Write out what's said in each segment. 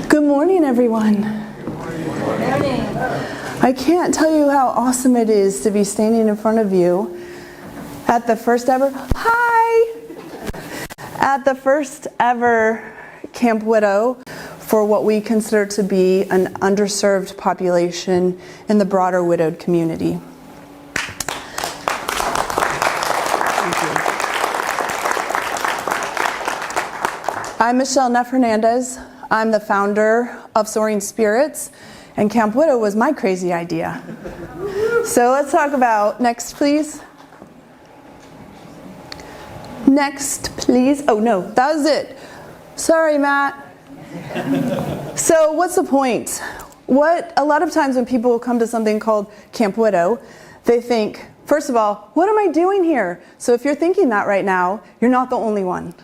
Good morning, everyone. I can't tell you how awesome it is to be standing in front of you at the first ever, at the first ever Camp Widow for what we consider to be an underserved population in the broader widowed community. I'm Michele Neff Hernandez. I'm the founder of Soaring Spirits, and Camp Widow was my crazy idea. So let's talk about, next please. Next please. Oh no, that was it. Sorry, Matt. So what's the point? A lot of times when people come to something called Camp Widow, they think, first of all, what am I doing here? So if you're thinking that right now, you're not the only one.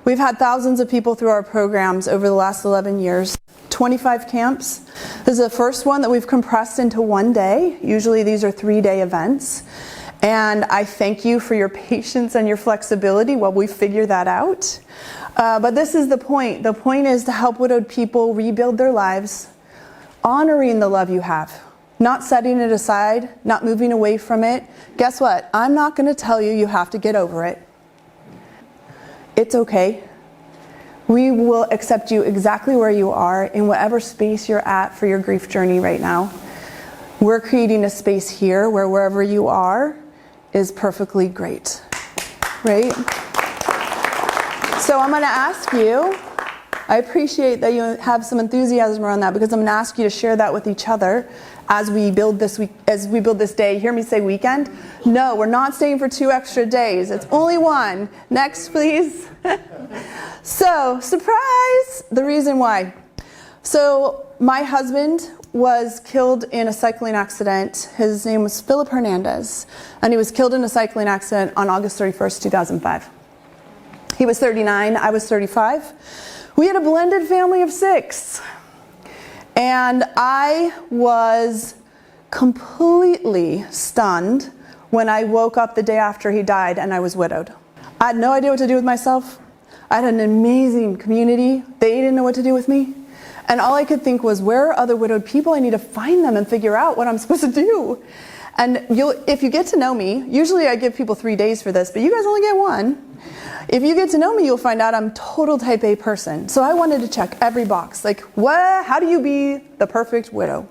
We've had thousands of people through our programs over the last 11 years, 25 camps. This is the first one that we've compressed into one day. Usually these are 3-day events. And I thank you for your patience and your flexibility while we figure that out. But this is the point. The point is to help widowed people rebuild their lives, honoring the love you have, not setting it aside, not moving away from it. Guess what? I'm not going to tell you you have to get over it. It's okay. We will accept you exactly where you are in whatever space you're at for your grief journey right now. We're creating a space here where wherever you are is perfectly great, right? So I'm going to ask you, I appreciate that you have some enthusiasm around that, because I'm going to ask you to share that with each other as we build this week, as we build this day. Hear me say weekend? No, we're not staying for 2 extra days. It's only one. Next, please. So, surprise! The reason why. So, my husband was killed in a cycling accident. His name was Philip Hernandez, and he was killed in a cycling accident on August 31st, 2005. He was 39, I was 35. We had a blended family of 6. And I was completely stunned when I woke up the day after he died and I was widowed. I had no idea what to do with myself. I had an amazing community. They didn't know what to do with me. And all I could think was, where are other widowed people? I need to find them and figure out what I'm supposed to do. And if you get to know me, usually I give people 3 days for this, but you guys only get 1. If you get to know me, you'll find out I'm total type A person. So I wanted to check every box. Like, how do you be the perfect widow?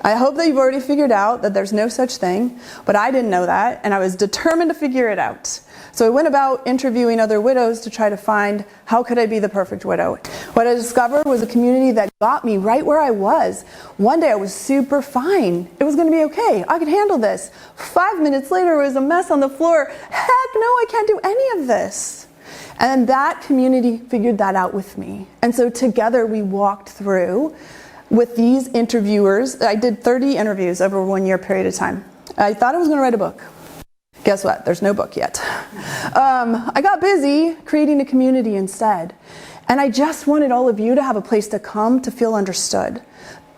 I hope that you've already figured out that there's no such thing, but I didn't know that, and I was determined to figure it out. So I went about interviewing other widows to try to find, how could I be the perfect widow? What I discovered was a community that got me right where I was. One day I was super fine. It was going to be okay. I could handle this. 5 minutes later, it was a mess on the floor. Heck no, I can't do any of this. And that community figured that out with me. And so together we walked through with these interviewers. I did 30 interviews over a 1-year period of time. I thought I was going to write a book. Guess what? There's no book yet. I got busy creating a community instead. And I just wanted all of you to have a place to come to feel understood.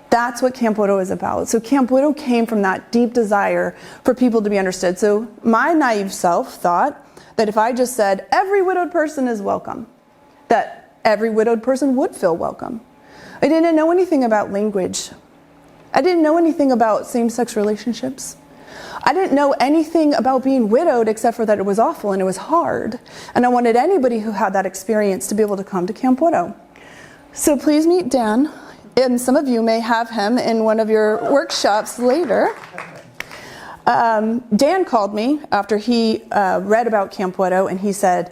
That's what Camp Widow is about. So Camp Widow came from that deep desire for people to be understood. So my naive self thought that if I just said every widowed person is welcome, that every widowed person would feel welcome. I didn't know anything about language. I didn't know anything about same-sex relationships. I didn't know anything about being widowed except for that it was awful and it was hard. And I wanted anybody who had that experience to be able to come to Camp Widow. So please meet Dan. And some of you may have him in one of your workshops later. Dan called me after he read about Camp Widow, and he said,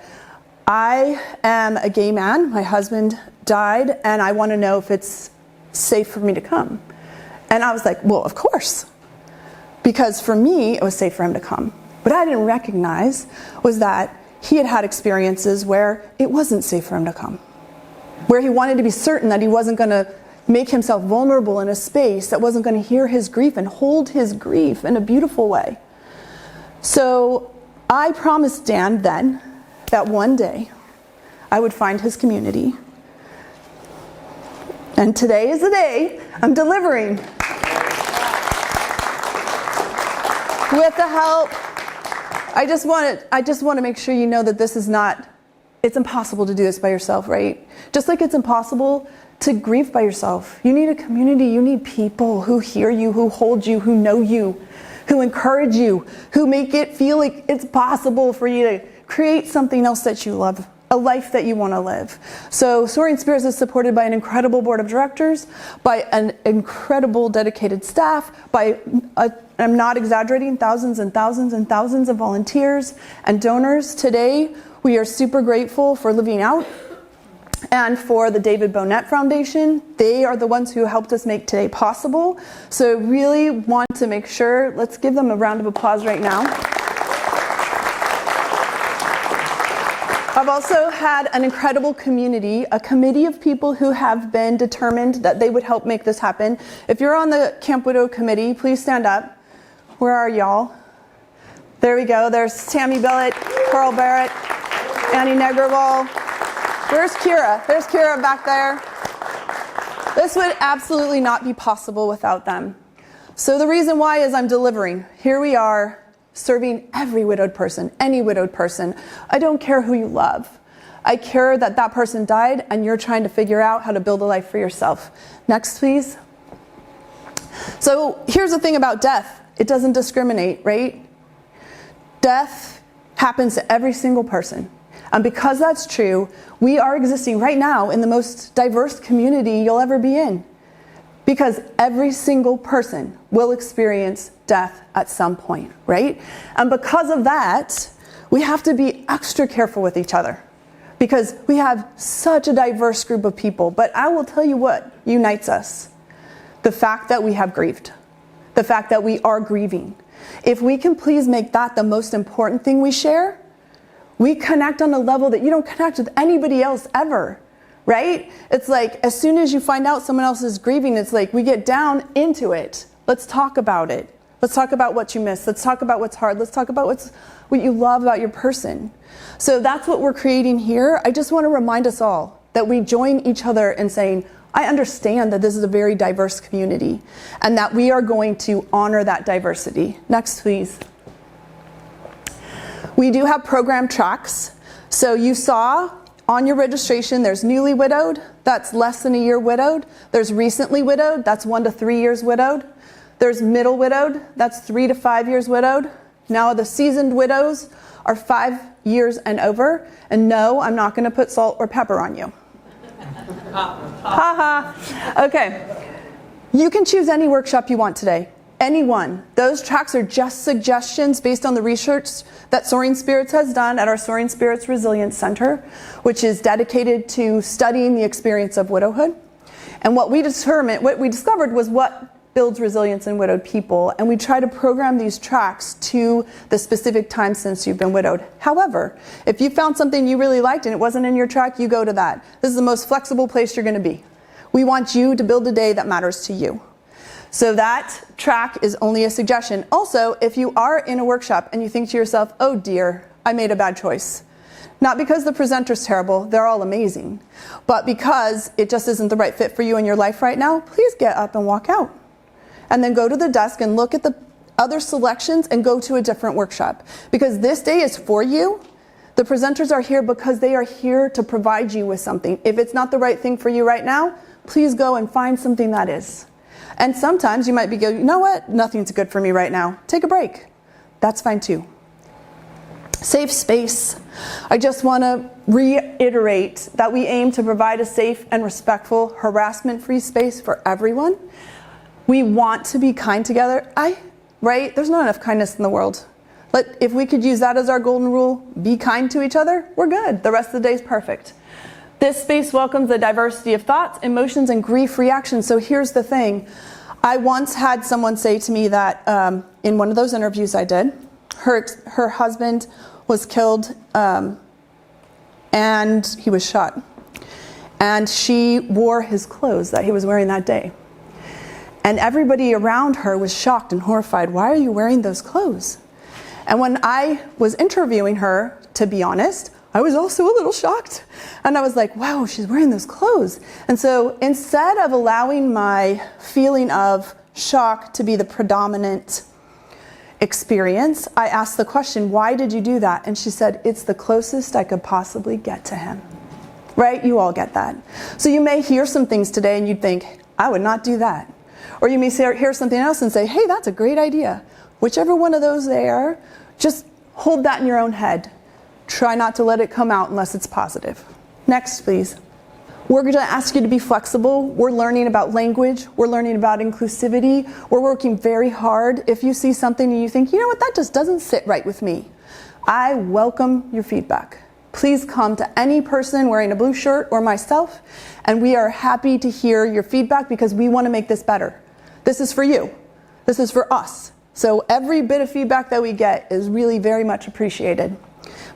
I am a gay man. My husband died, and I want to know if it's safe for me to come. And I was like, well, of course. Because for me, it was safe for him to come. What I didn't recognize was that he had had experiences where it wasn't safe for him to come. Where he wanted to be certain that he wasn't going to make himself vulnerable in a space that wasn't going to hear his grief and hold his grief in a beautiful way. So I promised Dan then that one day I would find his community. And today is the day I'm delivering. With the help, I just want to make sure you know that this is not, it's impossible to do this by yourself, right? Just like it's impossible to grieve by yourself. You need a community. You need people who hear you, who hold you, who know you, who encourage you, who make it feel like it's possible for you to create something else that you love, a life that you want to live. So Soaring Spirits is supported by an incredible board of directors, by an incredible dedicated staff, by, I'm not exaggerating, thousands and thousands and thousands of volunteers and donors. Today, we are super grateful for Living Out and for the David Bonnet Foundation. They are the ones who helped us make today possible. So really want to make sure, let's give them a round of applause right now. I've also had an incredible community, a committee of people who have been determined that they would help make this happen. If you're on the Camp Widow committee, please stand up. Where are y'all? There we go. There's Tammy Billett, Carl Barrett, Annie Negerwall. Where's Kira? There's Kira back there. This would absolutely not be possible without them. So the reason why is I'm delivering. Here we are, serving every widowed person, any widowed person. I don't care who you love. I care that that person died and you're trying to figure out how to build a life for yourself. Next, please. So here's the thing about death. It doesn't discriminate, right? Death happens to every single person. And because that's true, we are existing right now in the most diverse community you'll ever be in. Because every single person will experience death at some point, right? And because of that, we have to be extra careful with each other. Because we have such a diverse group of people. But I will tell you what unites us. The fact that we have grieved. The fact that we are grieving. If we can please make that the most important thing we share, we connect on a level that you don't connect with anybody else ever, right? It's like as soon as you find out someone else is grieving, it's like we get down into it. Let's talk about it. Let's talk about what you miss. Let's talk about what's hard. Let's talk about what you love about your person. So that's what we're creating here. I just want to remind us all that we join each other in saying, I understand that this is a very diverse community and that we are going to honor that diversity. Next, please. We do have program tracks. So you saw on your registration, there's newly widowed, that's less than a year widowed. There's recently widowed, that's 1 to 3 years widowed. There's middle widowed, that's 3 to 5 years widowed. Now the seasoned widows are 5 years and over. And no, I'm not going to put salt or pepper on you. Ha. Okay. You can choose any workshop you want today. Anyone. Those tracks are just suggestions based on the research that Soaring Spirits has done at our Soaring Spirits Resilience Center, which is dedicated to studying the experience of widowhood. And what we discovered was what builds resilience in widowed people, and we try to program these tracks to the specific time since you've been widowed. However, if you found something you really liked and it wasn't in your track, you go to that. This is the most flexible place you're going to be. We want you to build a day that matters to you. So that track is only a suggestion. Also, if you are in a workshop and you think to yourself, oh dear, I made a bad choice. Not because the presenter's terrible, they're all amazing, but because it just isn't the right fit for you in your life right now, please get up and walk out. And then go to the desk and look at the other selections and go to a different workshop. Because this day is for you. The presenters are here because they are here to provide you with something. If it's not the right thing for you right now, please go and find something that is. And sometimes you might be going, you know what? Nothing's good for me right now. Take a break. That's fine too. Safe space. I just want to reiterate that we aim to provide a safe and respectful, harassment-free space for everyone. We want to be kind together. Right? There's not enough kindness in the world. If we could use that as our golden rule, be kind to each other, we're good. The rest of the day is perfect. This space welcomes the diversity of thoughts, emotions, and grief reactions. So here's the thing. I once had someone say to me that in one of those interviews I did, her husband was killed and he was shot. And she wore his clothes that he was wearing that day. And everybody around her was shocked and horrified. Why are you wearing those clothes? And when I was interviewing her, to be honest, I was also a little shocked. And I was like, wow, she's wearing those clothes. And so instead of allowing my feeling of shock to be the predominant experience, I asked the question, why did you do that? And she said, it's the closest I could possibly get to him. right? You all get that. So you may hear some things today and you'd think, I would not do that. Or you may hear something else and say, hey, that's a great idea. Whichever one of those they are, just hold that in your own head. Try not to let it come out unless it's positive. Next, please. We're going to ask you to be flexible. We're learning about language. We're learning about inclusivity. We're working very hard. If you see something and you think, you know what, that just doesn't sit right with me, I welcome your feedback. Please come to any person wearing a blue shirt or myself, and we are happy to hear your feedback because we want to make this better. This is for you. This is for us. So every bit of feedback that we get is really very much appreciated.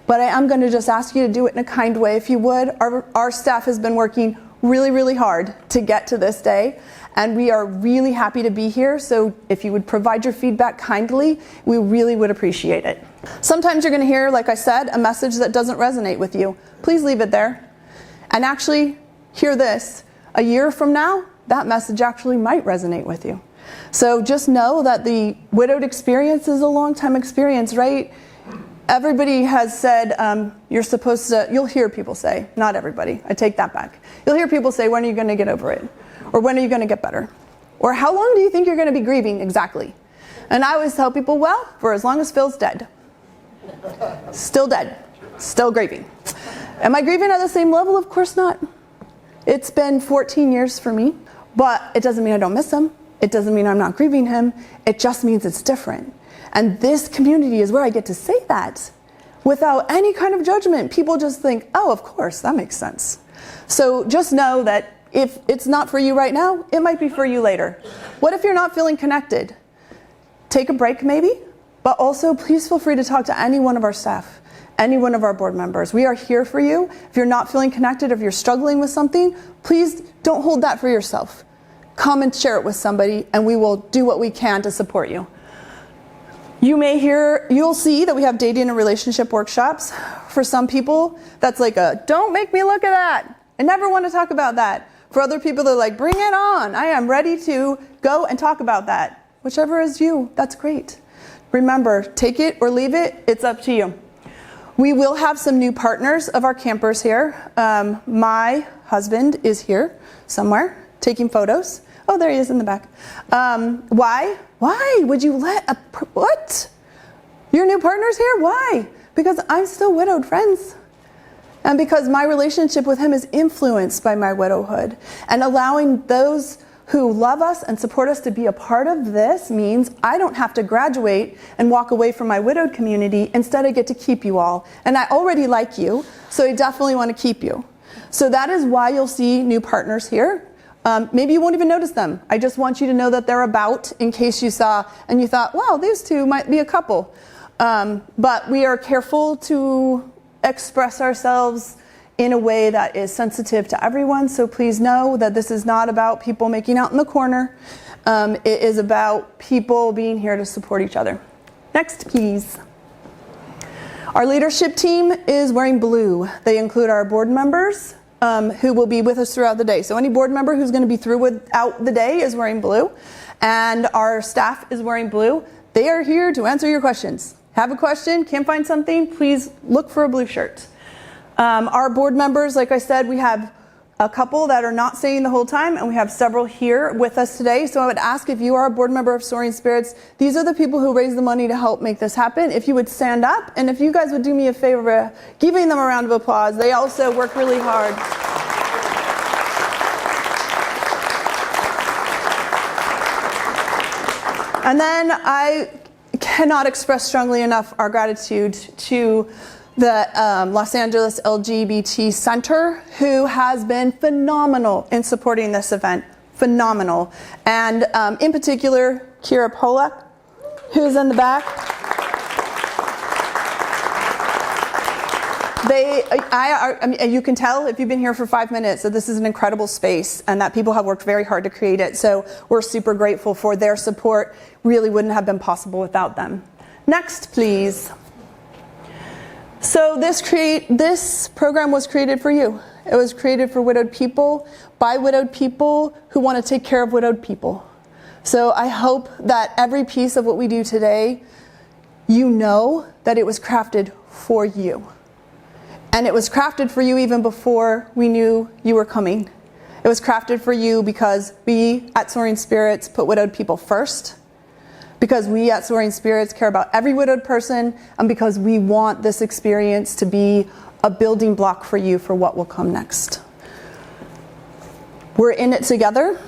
But I am going to just ask you to do it in a kind way, if you would. Our staff has been working really, really hard to get to this day, and we are really happy to be here. So if you would provide your feedback kindly, we really would appreciate it. Sometimes you're going to hear, like I said, a message that doesn't resonate with you. Please leave it there. And actually, hear this. A year from now, that message actually might resonate with you. So just know that the widowed experience is a long-time experience, right? Everybody has said you're supposed to, you'll hear people say, not everybody, I take that back. You'll hear people say, when are you going to get over it? Or when are you going to get better? Or how long do you think you're going to be grieving exactly? And I always tell people, well, for as long as Phil's dead. Still dead. Still grieving. Am I grieving at the same level? Of course not. It's been 14 years for me, but it doesn't mean I don't miss him. It doesn't mean I'm not grieving him. It just means it's different. And this community is where I get to say that without any kind of judgment. People just think, oh, of course, that makes sense. So just know that if it's not for you right now, it might be for you later. What if you're not feeling connected? Take a break maybe, but also please feel free to talk to any one of our staff, any one of our board members. We are here for you. If you're not feeling connected, if you're struggling with something, please don't hold that for yourself. Come and share it with somebody, and we will do what we can to support you. You'll see that we have dating and relationship workshops. For some people, that's like don't make me look at that. I never want to talk about that. For other people, they're like, bring it on. I am ready to go and talk about that. Whichever is you, that's great. Remember, take it or leave it, it's up to you. We will have some new partners of our campers here. My husband is here somewhere taking photos. Oh, there he is in the back. Why? Why would you let what? Your new partner's here? Why? Because I'm still widowed, friends. And because my relationship with him is influenced by my widowhood. And allowing those who love us and support us to be a part of this means I don't have to graduate and walk away from my widowed community. Instead, I get to keep you all. And I already like you, so I definitely want to keep you. So that is why you'll see new partners here. Maybe you won't even notice them. I just want you to know that they're about in case you saw and you thought, wow, these two might be a couple. But we are careful to express ourselves in a way that is sensitive to everyone. So please know that this is not about people making out in the corner. It is about people being here to support each other. Next, please. Our leadership team is wearing blue. They include our board members, who will be with us throughout the day. So any board member who's going to be through without the day is wearing blue. And our staff is wearing blue. They are here to answer your questions. Have a question, can't find something, please look for a blue shirt. Our board members, like I said, we have a couple that are not staying the whole time, and we have several here with us today. So I would ask, if you are a board member of Soaring Spirits, these are the people who raised the money to help make this happen. If you would stand up, and if you guys would do me a favor, giving them a round of applause. They also work really hard. And then I cannot express strongly enough our gratitude to the Los Angeles LGBT Center, who has been phenomenal in supporting this event. Phenomenal. And in particular, Kira Polak, who's in the back. I mean, you can tell if you've been here for 5 minutes that this is an incredible space and that people have worked very hard to create it. So we're super grateful for their support. Really wouldn't have been possible without them. Next, please. So this program was created for you. It was created for widowed people, by widowed people who want to take care of widowed people. So I hope that every piece of what we do today, you know that it was crafted for you. And it was crafted for you even before we knew you were coming. It was crafted for you because we at Soaring Spirits put widowed people first, because we at Soaring Spirits care about every widowed person, and because we want this experience to be a building block for you for what will come next. We're in it together,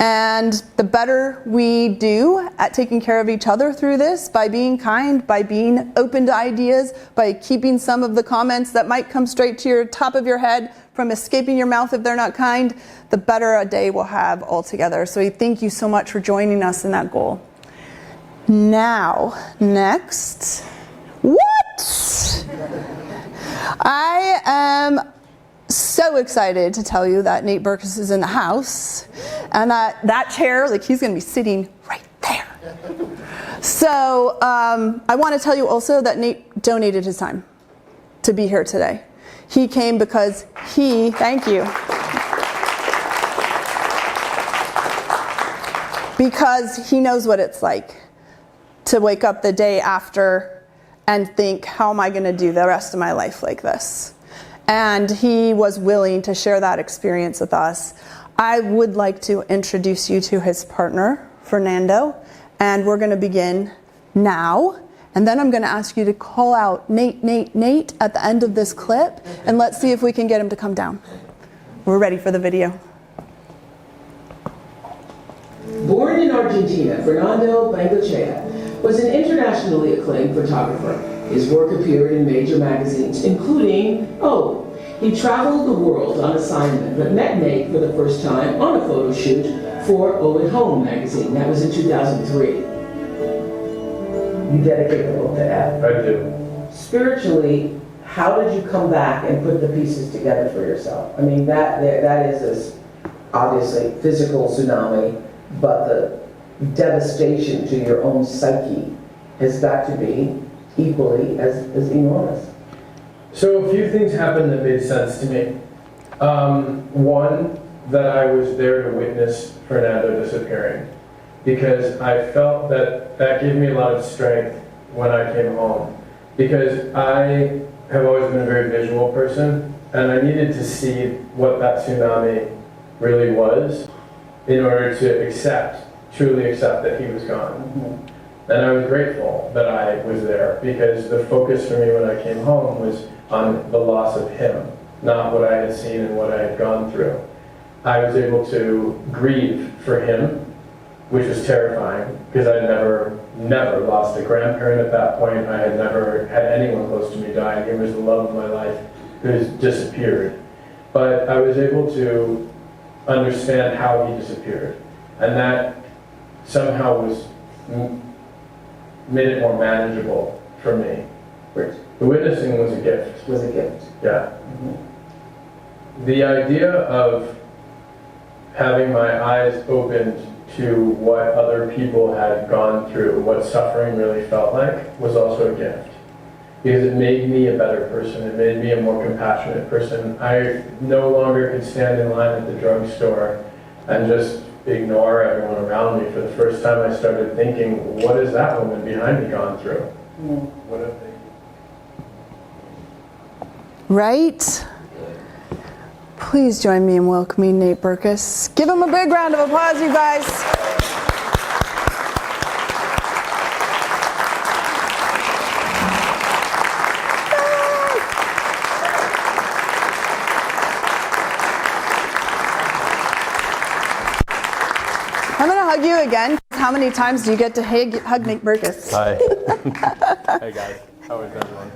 and the better we do at taking care of each other through this, by being kind, by being open to ideas, by keeping some of the comments that might come straight to your top of your head from escaping your mouth if they're not kind, the better a day we'll have all together. So we thank you so much for joining us in that goal. Now, next, what? I am so excited to tell you that Nate Berkus is in the house, and that chair, like, he's going to be sitting right there. So I want to tell you also that Nate donated his time to be here today. He came because thank you, because he knows what it's like to wake up the day after and think, how am I going to do the rest of my life like this? And he was willing to share that experience with us. I would like to introduce you to his partner, Fernando, and we're going to begin now. And then I'm going to ask you to call out Nate, Nate, Nate at the end of this clip, and let's see if we can get him to come down. We're ready for the video. Born in Argentina, Fernando Bengochea was an internationally acclaimed photographer. His work appeared in major magazines, including, he traveled the world on assignment, but met Nate for the first time on a photo shoot for at Home magazine. That was in 2003. You dedicate a little to that. I do. Spiritually, how did you come back and put the pieces together for yourself? I mean, that is this obviously physical tsunami, but the devastation to your own psyche has got to be equally as enormous. So a few things happened that made sense to me. One, that I was there to witness Fernando disappearing, because I felt that gave me a lot of strength when I came home, because I have always been a very visual person, and I needed to see what that tsunami really was in order to truly accept that he was gone. Mm-hmm. And I was grateful that I was there, because the focus for me when I came home was on the loss of him, not what I had seen and what I had gone through. I was able to grieve for him, which was terrifying, because I'd never lost a grandparent at that point. I had never had anyone close to me die, and he was the love of my life who has disappeared. But I was able to understand how he disappeared, and that somehow made it more manageable for me. The witnessing was a gift. Was a gift. Yeah. Mm-hmm. The idea of having my eyes opened to what other people had gone through, what suffering really felt like, was also a gift. Because it made me a better person. It made me a more compassionate person. I no longer could stand in line at the drugstore and just ignore everyone around me. For the first time, I started thinking, what has that woman behind me gone through? Mm. What have they? Right? Please join me in welcoming Nate Berkus. Give him a big round of applause, you guys. I'm going to hug you again. How many times do you get to hug Nate Berkus? Hi. Hey guys, how is everyone?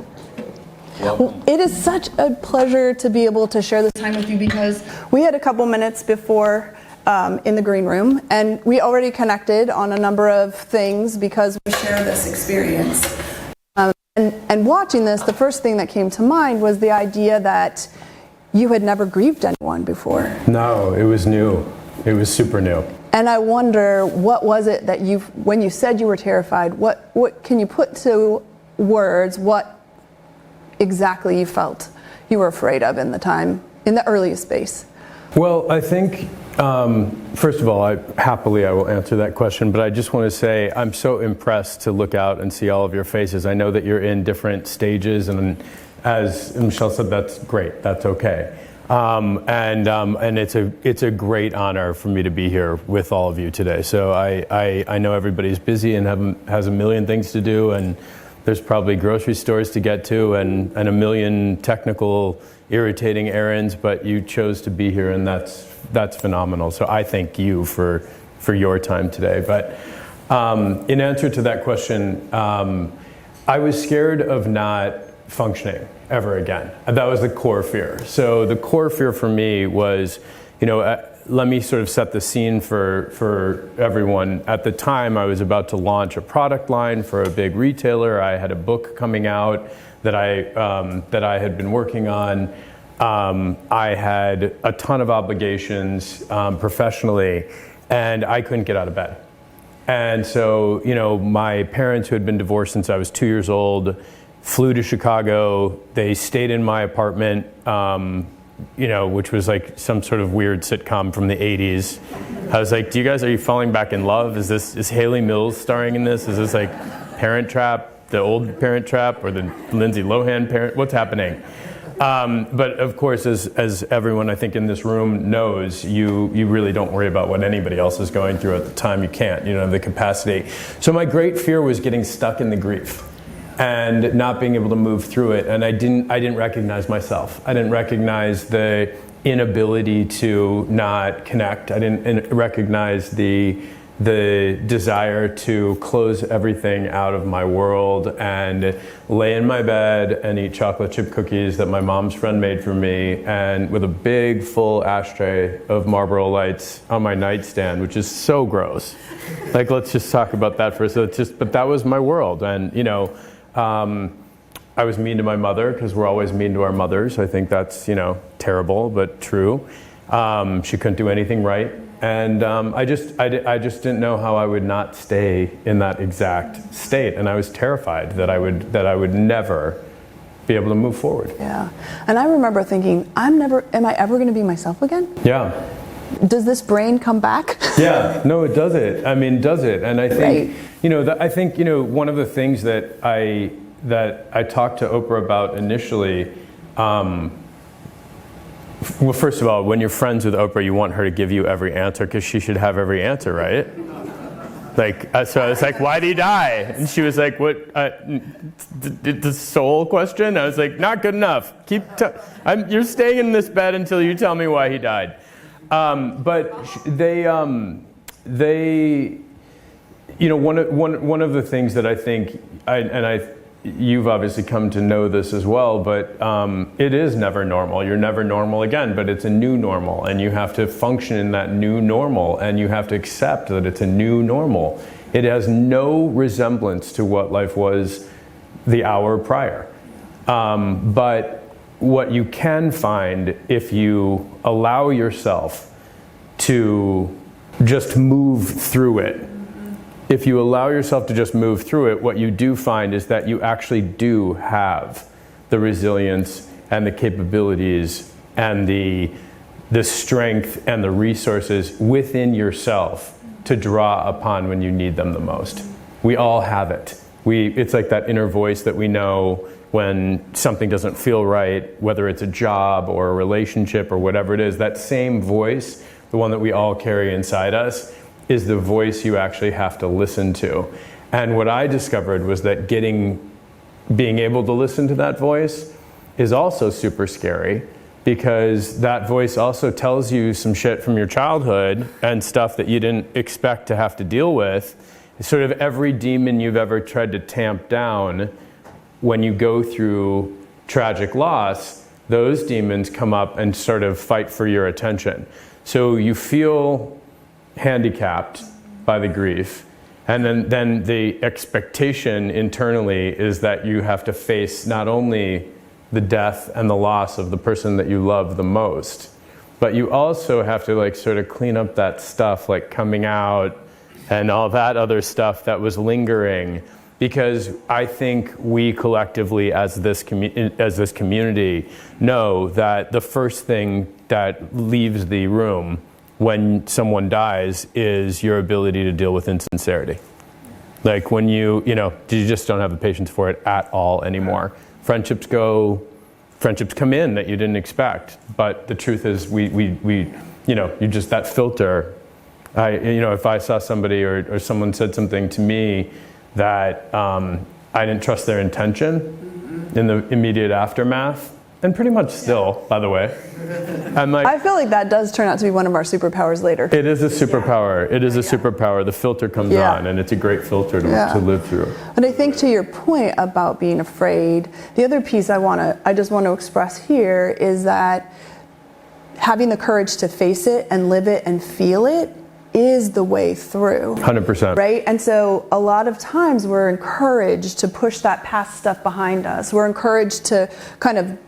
Welcome. It is such a pleasure to be able to share this time with you, because we had a couple minutes before in the green room, and we already connected on a number of things because we share this experience. And watching this, the first thing that came to mind was the idea that you had never grieved anyone before. No, it was new. It was super new. And I wonder, what was it that when you said you were terrified, what can you put to words, what exactly you felt you were afraid of in the earliest space? Well, I think, first of all, I will answer that question, but I just want to say I'm so impressed to look out and see all of your faces. I know that you're in different stages and as Michele said, that's great. That's okay. And it's a great honor for me to be here with all of you today. So I know everybody's busy and has a million things to do, and there's probably grocery stores to get to and a million technical irritating errands, but you chose to be here, and that's phenomenal. So I thank you for your time today. But in answer to that question, I was scared of not functioning ever again. That was the core fear. So the core fear for me was, let me sort of set the scene for everyone. At the time, I was about to launch a product line for a big retailer. I had a book coming out that I had been working on. I had a ton of obligations professionally, and I couldn't get out of bed. And so, my parents, who had been divorced since I was 2 years old, flew to Chicago. They stayed in my apartment, which was like some sort of weird sitcom from the 80s. I was like, are you falling back in love? Is Haley Mills starring in this? Is this like Parent Trap, the old Parent Trap, or the Lindsay Lohan Parent? What's happening? But of course, as everyone I think in this room knows, you really don't worry about what anybody else is going through at the time. You can't, you don't have the capacity. So my great fear was getting stuck in the grief and not being able to move through it. And I didn't recognize myself. I didn't recognize the inability to not connect. I didn't recognize the desire to close everything out of my world and lay in my bed and eat chocolate chip cookies that my mom's friend made for me, and with a big full ashtray of Marlboro Lights on my nightstand, which is so gross. Like, let's just talk about that for a second. But that was my world. And, I was mean to my mother, because we're always mean to our mothers. I think that's, terrible, but true. She couldn't do anything right. And I just didn't know how I would not stay in that exact state, and I was terrified that I would never be able to move forward. Yeah, and I remember thinking, am I ever going to be myself again? Yeah. Does this brain come back? Yeah. No, it does it. I mean, does it? And I think, Right. I think one of the things that I talked to Oprah about initially. Well, first of all, when you're friends with Oprah, you want her to give you every answer, because she should have every answer, right? So I was like, why did he die? And she was like, what, the soul question? I was like, not good enough. You're staying in this bed until you tell me why he died. But one of the things that I think, you've obviously come to know this as well, but it is never normal. You're never normal again, but it's a new normal, and you have to function in that new normal, and you have to accept that it's a new normal. It has no resemblance to what life was the hour prior. But what you can find, if you allow yourself to just move through it, if you allow yourself to just move through it, what you do find is that you actually do have the resilience and the capabilities and the strength and the resources within yourself to draw upon when you need them the most. We all have it. It's like that inner voice that we know when something doesn't feel right, whether it's a job or a relationship or whatever it is. That same voice, the one that we all carry inside us, is the voice you actually have to listen to. And what I discovered was that being able to listen to that voice is also super scary, because that voice also tells you some shit from your childhood and stuff that you didn't expect to have to deal with. Sort of every demon you've ever tried to tamp down, when you go through tragic loss, those demons come up and sort of fight for your attention. So you feel handicapped by the grief, and then the expectation internally is that you have to face not only the death and the loss of the person that you love the most, but you also have to sort of clean up that stuff coming out and all that other stuff that was lingering. Because I think we collectively as this community know that the first thing that leaves the room when someone dies is your ability to deal with insincerity. When you just don't have the patience for it at all anymore. friendships come in that you didn't expect. But the truth is, we you just, that filter. If I saw somebody or someone said something to me that I didn't trust their intention in the immediate aftermath, and pretty much still, by the way, I'm like, I feel like that does turn out to be one of our superpowers later. it is a superpower. It is a superpower. The filter comes on, and it's a great filter to live through. But I think to your point about being afraid, the other piece I just want to express here is that having the courage to face it and live it and feel it is the way through. 100%. Right? And so a lot of times we're encouraged to push that past stuff behind us. We're encouraged to kind of,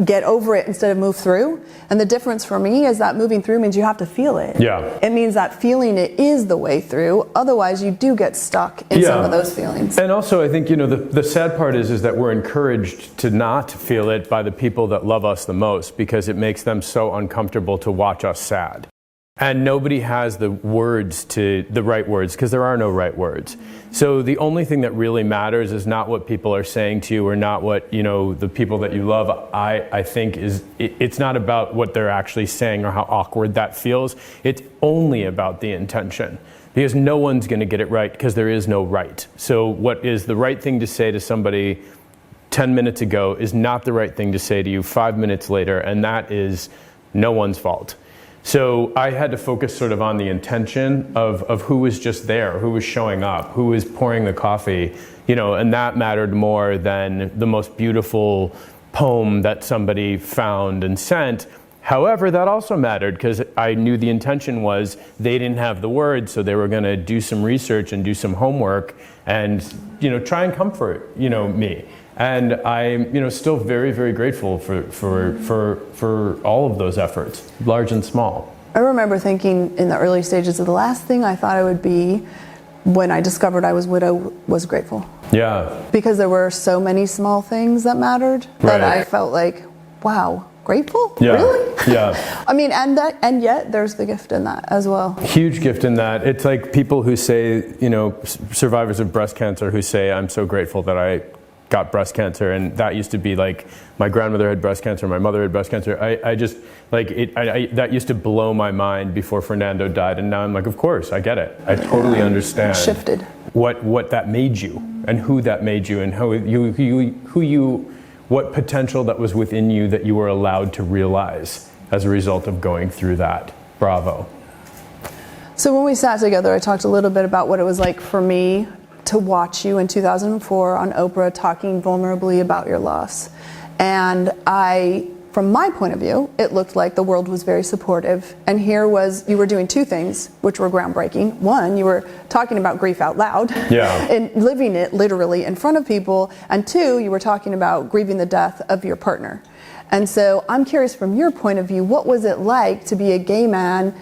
get over it instead of move through. And the difference for me is that moving through means you have to feel it. Yeah. It means that feeling it is the way through. Otherwise, you do get stuck in some of those feelings. And also, I think, the sad part is that we're encouraged to not feel it by the people that love us the most, because it makes them so uncomfortable to watch us sad. And nobody has the right words, because there are no right words. So the only thing that really matters is not what people are saying to you, or not what, the people that you love, I think it's not about what they're actually saying or how awkward that feels. It's only about the intention. Because no one's going to get it right, because there is no right. So what is the right thing to say to somebody 10 minutes ago is not the right thing to say to you 5 minutes later, and that is no one's fault. So I had to focus sort of on the intention of who was just there, who was showing up, who was pouring the coffee, and that mattered more than the most beautiful poem that somebody found and sent. However, that also mattered, because I knew the intention was they didn't have the words, so they were going to do some research and do some homework and, try and comfort, me. And I'm, still very, very grateful for all of those efforts, large and small. I remember thinking in the early stages of the last thing I thought I would be when I discovered I was widow was grateful. Yeah. Because there were so many small things that mattered that I felt like, wow, grateful? Yeah. Really? Yeah. I mean, and yet there's the gift in that as well. Huge gift in that. It's like people who say, survivors of breast cancer who say, I'm so grateful that I got breast cancer, and that used to be like, my grandmother had breast cancer, my mother had breast cancer. I just, like, that used to blow my mind before Fernando died, and now I'm like, of course, I get it. I totally understand. Shifted. What that made you, and who that made you, and what potential that was within you that you were allowed to realize as a result of going through that. Bravo. So when we sat together, I talked a little bit about what it was like for me to watch you in 2004 on Oprah talking vulnerably about your loss. And from my point of view, it looked like the world was very supportive. And here you were doing two things which were groundbreaking. One, you were talking about grief out loud and living it literally in front of people. And two, you were talking about grieving the death of your partner. And so I'm curious, from your point of view, what was it like to be a gay man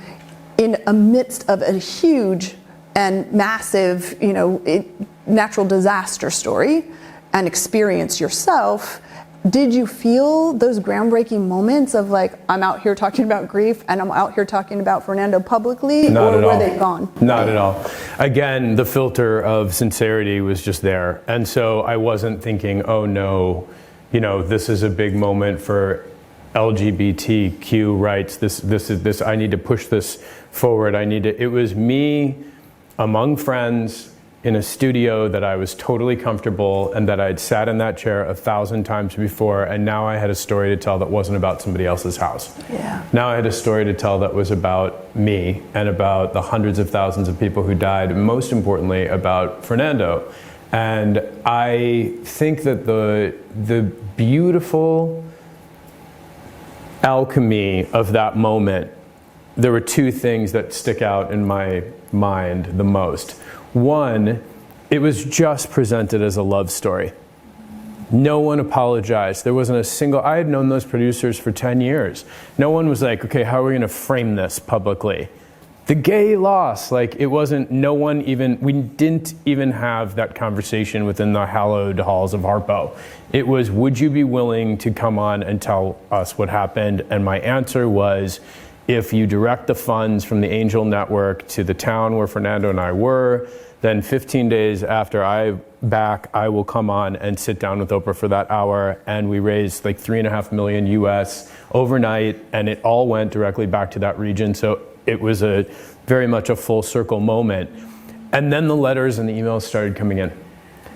in amidst of a huge and massive, natural disaster story and experience yourself? Did you feel those groundbreaking moments of like, I'm out here talking about grief and I'm out here talking about Fernando publicly? Not at all. Were they gone? Not at all. Again, the filter of sincerity was just there. And so I wasn't thinking, oh no, this is a big moment for LGBTQ rights. This, I need to push this forward. It was me among friends in a studio that I was totally comfortable, and that I'd sat in that chair 1,000 times before, and now I had a story to tell that wasn't about somebody else's house. Yeah. Now I had a story to tell that was about me and about the hundreds of thousands of people who died, and most importantly about Fernando. And I think that the beautiful alchemy of that moment, there were two things that stick out in my mind the most. One, it was just presented as a love story. No one apologized. There wasn't a single, I had known those producers for 10 years. No one was like, okay, how are we going to frame this publicly? The gay loss, it wasn't, we didn't even have that conversation within the hallowed halls of Harpo. It was, would you be willing to come on and tell us what happened? And my answer was, if you direct the funds from the Angel Network to the town where Fernando and I were, then 15 days after I will come on and sit down with Oprah for that hour, and we raised like $3.5 million US overnight, and it all went directly back to that region. So it was a very much a full circle moment. And then the letters and the emails started coming in,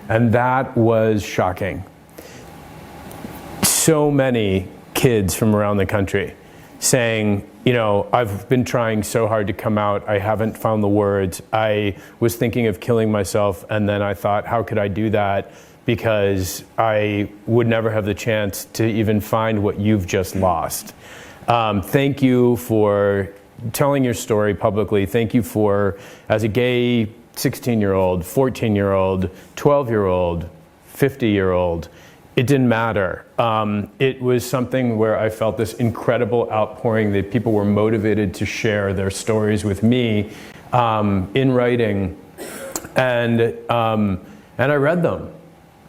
and that was shocking. So many kids from around the country saying, you know, I've been trying so hard to come out, I haven't found the words, I was thinking of killing myself, and then I thought, how could I do that? Because I would never have the chance to even find what you've just lost. Thank you for telling your story publicly. Thank you for, as a gay 16-year-old, 14-year-old, 12-year-old, 50-year-old, it didn't matter. It was something where I felt this incredible outpouring that people were motivated to share their stories with me in writing, and I read them.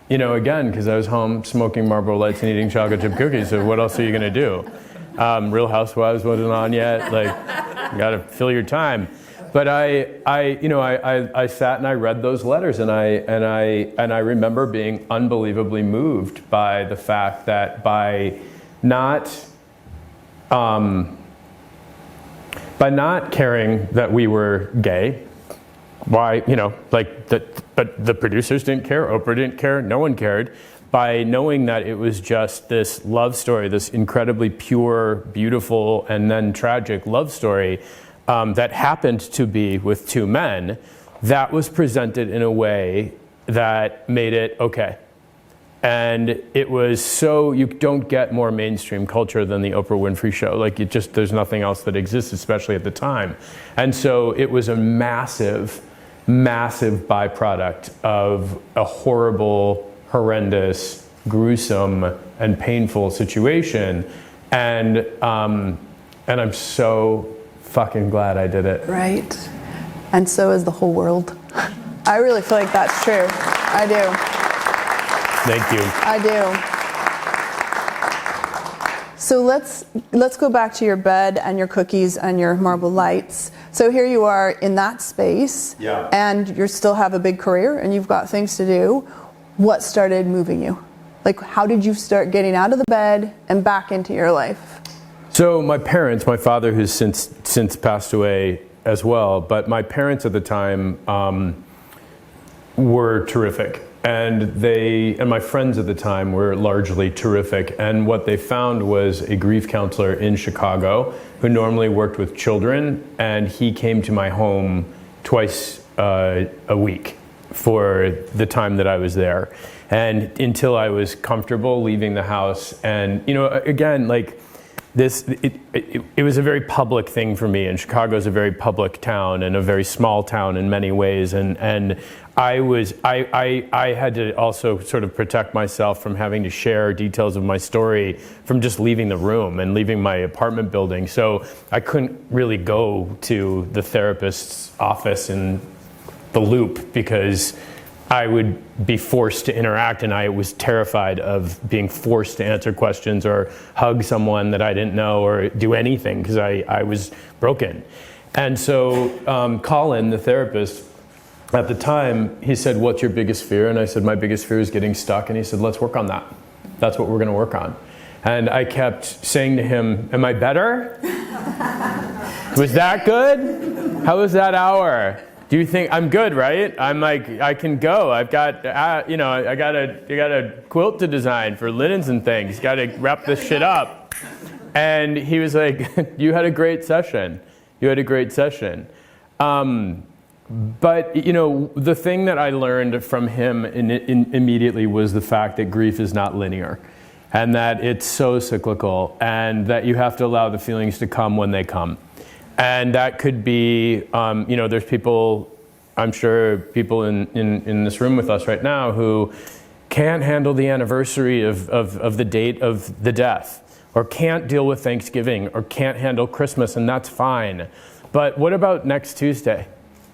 You know, again, because I was home smoking Marlboro Lights and eating chocolate chip cookies. So what else are you going to do? Real Housewives wasn't on yet. Like, you got to fill your time. But I sat and I read those letters, and I remember being unbelievably moved by the fact that by not caring that we were gay, why, you know, like that, but the producers didn't care, Oprah didn't care, no one cared. By knowing that it was just this love story, this incredibly pure, beautiful, and then tragic love story. That happened to be with two men, that was presented in a way that made it okay. And it was so, you don't get more mainstream culture than the Oprah Winfrey Show. Like, it just, there's nothing else that exists, especially at the time. And so it was a massive, massive byproduct of a horrible, horrendous, gruesome, and painful situation. And I'm so fucking glad I did it. Right. And so is the whole world. I really feel like that's true. I do. Thank you. I do. So let's go back to your bed and your cookies and your Marble Lights. So here you are in that space, yeah, and you still have a big career and you've got things to do. What started moving you? Like, how did you start getting out of the bed and back into your life? So my parents, my father who's since passed away as well, but my parents at the time were terrific. And my friends at the time were largely terrific. And what they found was a grief counselor in Chicago who normally worked with children, and he came to my home twice a week for the time that I was there. And until I was comfortable leaving the house. And, you know, again, like, it was a very public thing for me, and Chicago is a very public town and a very small town in many ways, and I had to also sort of protect myself from having to share details of my story from just leaving the room and leaving my apartment building. So I couldn't really go to the therapist's office in the Loop because I would be forced to interact, and I was terrified of being forced to answer questions or hug someone that I didn't know or do anything because I was broken. And so Colin, the therapist, at the time, he said, "What's your biggest fear?" And I said, "My biggest fear is getting stuck." And he said, "Let's work on that. That's what we're going to work on." And I kept saying to him, "Am I better? Was that good? How was that hour? Do you think I'm good, right? I'm like, I can go. I've got, I got a quilt to design for linens and things. Got to wrap this shit up." And he was like, "You had a great session. You had a great session." But, you know, the thing that I learned from him immediately was the fact that grief is not linear, and that it's so cyclical, and that you have to allow the feelings to come when they come. And that could be, there's people, I'm sure people in this room with us right now who can't handle the anniversary of the date of the death, or can't deal with Thanksgiving, or can't handle Christmas, and that's fine. But what about next Tuesday?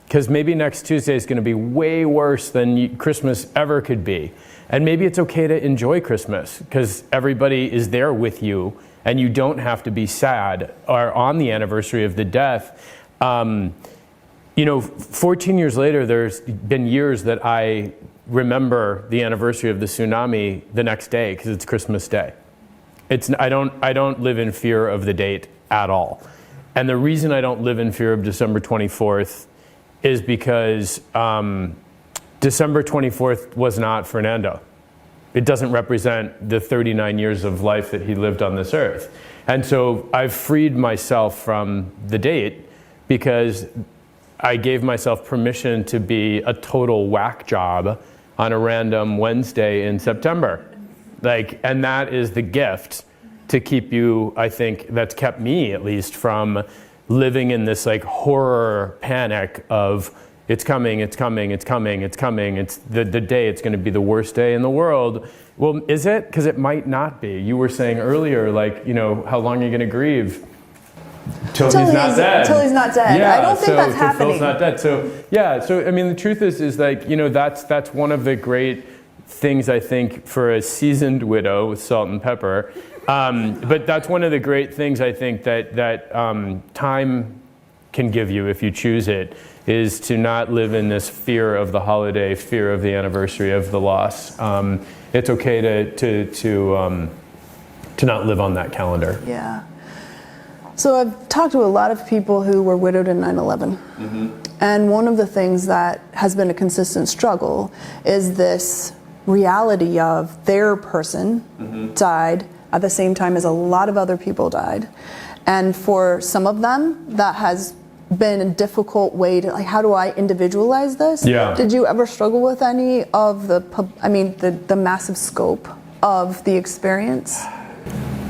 Because maybe next Tuesday is going to be way worse than Christmas ever could be. And maybe it's okay to enjoy Christmas because everybody is there with you and you don't have to be sad or on the anniversary of the death. 14 years later, there's been years that I remember the anniversary of the tsunami the next day because it's Christmas Day. I don't live in fear of the date at all. And the reason I don't live in fear of December 24th is because December 24th was not Fernando. It doesn't represent the 39 years of life that he lived on this earth. And so I've freed myself from the date because I gave myself permission to be a total whack job on a random Wednesday in September. And that is the gift to keep you, I think, that's kept me at least from living in this horror panic of it's coming, it's coming, it's coming, it's coming. It's the day it's going to be the worst day in the world. Well, is it? Because it might not be. You were saying earlier, how long are you going to grieve? Till he's not dead. Till he's not dead. Yeah, I don't think that's happening. Phil's not dead. So I mean, the truth is that's one of the great things I think for a seasoned widow with salt and pepper. But that's one of the great things I think that time can give you if you choose it, is to not live in this fear of the holiday, fear of the anniversary of the loss. It's okay to not live on that calendar. Yeah. So I've talked to a lot of people who were widowed in 9/11. And one of the things that has been a consistent struggle is this reality of their person died at the same time as a lot of other people died. And for some of them, that has been a difficult way to, how do I individualize this? Yeah. Did you ever struggle with any of the massive scope of the experience?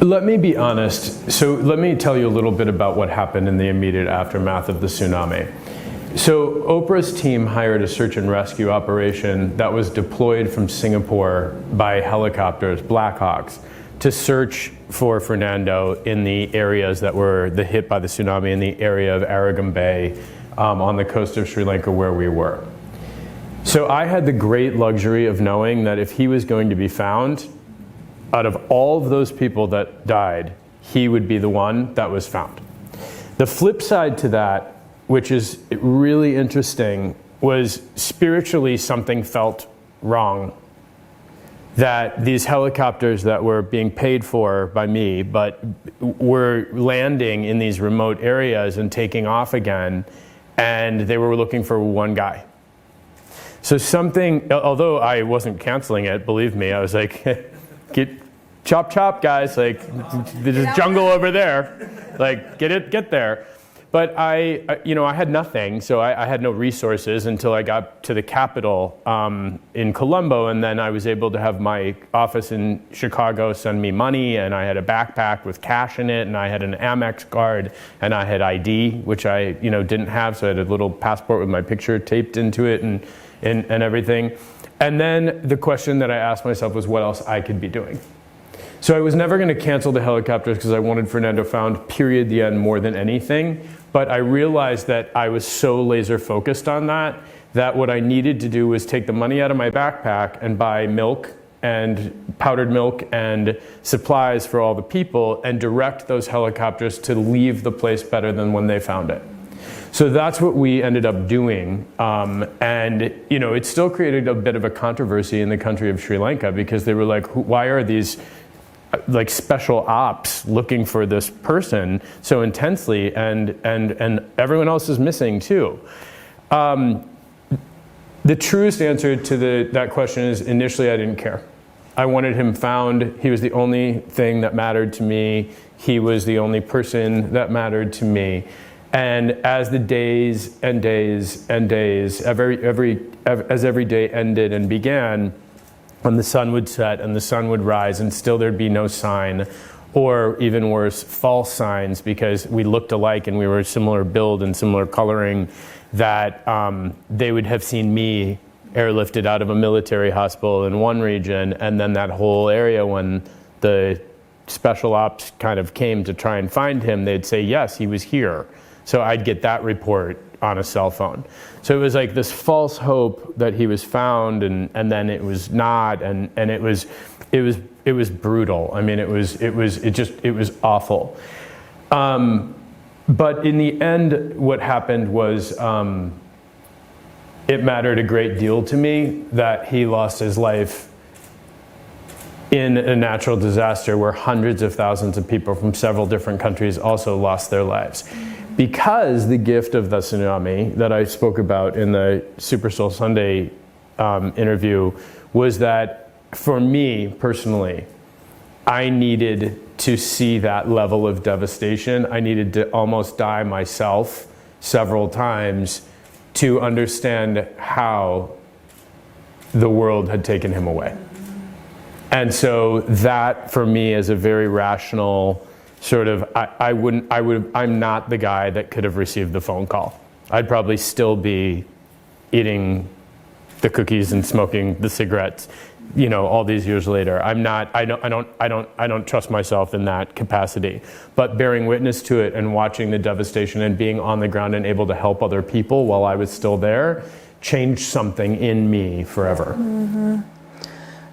Let me be honest. So let me tell you a little bit about what happened in the immediate aftermath of the tsunami. So Oprah's team hired a search and rescue operation that was deployed from Singapore by helicopters, Blackhawks, to search for Fernando in the areas that were hit by the tsunami, in the area of Aragon Bay on the coast of Sri Lanka where we were. So I had the great luxury of knowing that if he was going to be found, out of all of those people that died, he would be the one that was found. The flip side to that, which is really interesting, was spiritually something felt wrong. That these helicopters that were being paid for by me, but were landing in these remote areas and taking off again, and they were looking for one guy. So something, although I wasn't canceling it, believe me, I was like, chop chop guys, there's a jungle over there, get there. But I had nothing, so I had no resources until I got to the capital in Colombo, and then I was able to have my office in Chicago send me money, and I had a backpack with cash in it, and I had an Amex card, and I had ID, which I didn't have, so I had a little passport with my picture taped into it and everything. And then the question that I asked myself was what else I could be doing. So I was never going to cancel the helicopters because I wanted Fernando found, period, the end, more than anything. But I realized that I was so laser focused on that what I needed to do was take the money out of my backpack and buy milk and powdered milk and supplies for all the people and direct those helicopters to leave the place better than when they found it. So that's what we ended up doing. And it still created a bit of a controversy in the country of Sri Lanka because they were like, why are these special ops looking for this person so intensely, and everyone else is missing too. The truest answer to that question is initially I didn't care. I wanted him found. He was the only thing that mattered to me. He was the only person that mattered to me. And as the days and days and days, as every day ended and began, and the sun would set and the sun would rise and still there'd be no sign, or even worse, false signs because we looked alike and we were similar build and similar coloring, that they would have seen me airlifted out of a military hospital in one region, and then that whole area, when the special ops kind of came to try and find him, they'd say, yes, he was here. So I'd get that report on a cell phone. So it was like this false hope that he was found, and then it was not, and it was brutal. I mean, it was awful. But in the end, what happened was it mattered a great deal to me that he lost his life in a natural disaster where hundreds of thousands of people from several different countries also lost their lives. Because the gift of the tsunami that I spoke about in the Super Soul Sunday interview was that for me personally, I needed to see that level of devastation. I needed to almost die myself several times to understand how the world had taken him away. And so that for me is a very rational sort of, I'm not the guy that could have received the phone call. I'd probably still be eating the cookies and smoking the cigarettes, you know, all these years later. I don't trust myself in that capacity. But bearing witness to it and watching the devastation and being on the ground and able to help other people while I was still there changed something in me forever. Mm-hmm.